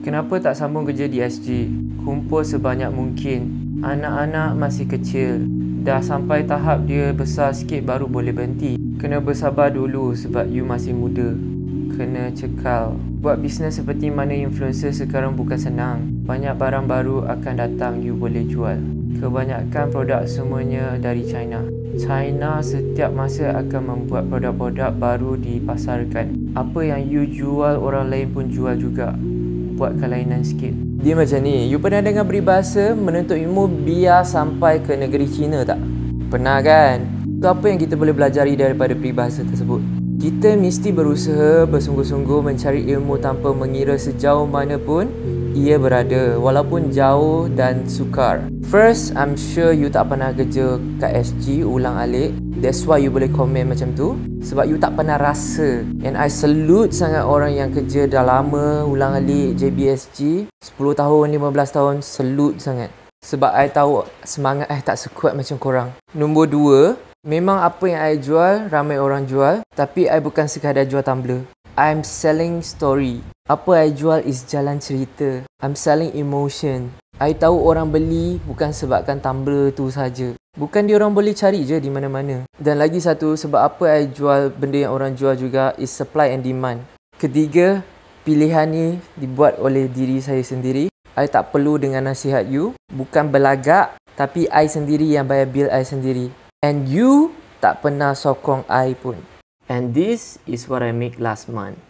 Kenapa tak sambung kerja di SG? Kumpul sebanyak mungkin. Anak-anak masih kecil. Dah sampai tahap dia besar sikit baru boleh berhenti. Kena bersabar dulu sebab you masih muda. Kena cekal. Buat bisnes seperti mana influencer sekarang bukan senang. Banyak barang baru akan datang you boleh jual. Kebanyakan produk semuanya dari China. China setiap masa akan membuat produk-produk baru dipasarkan. Apa yang you jual orang lain pun jual juga. Buat kelainan sikit. Dia macam ni, you pernah dengar peribahasa menuntut ilmu biar sampai ke negeri China tak? Pernah kan? So, apa yang kita boleh pelajari daripada peribahasa tersebut? Kita mesti berusaha bersungguh-sungguh mencari ilmu tanpa mengira sejauh mana pun ia berada, walaupun jauh dan sukar. First, I'm sure you tak pernah kerja kat SG ulang-alik. That's why you boleh komen macam tu. Sebab you tak pernah rasa. And I salute sangat orang yang kerja dah lama ulang-alik JBSG 10 tahun, 15 tahun. Salute sangat. Sebab I tahu semangat I tak sekuat macam korang. Nombor 2, memang apa yang I jual ramai orang jual. Tapi I bukan sekadar jual tumbler. I'm selling story. Apa I jual is jalan cerita. I'm selling emotion. I tahu orang beli bukan sebabkan tumbler tu saja. Bukan dia orang boleh cari je di mana-mana. Dan lagi satu, sebab apa I jual benda yang orang jual juga is supply and demand. Ketiga, pilihan ni dibuat oleh diri saya sendiri. I tak perlu dengan nasihat you. Bukan belagak, tapi I sendiri yang bayar bil I sendiri. And you tak pernah sokong I pun. And this is what I make last month.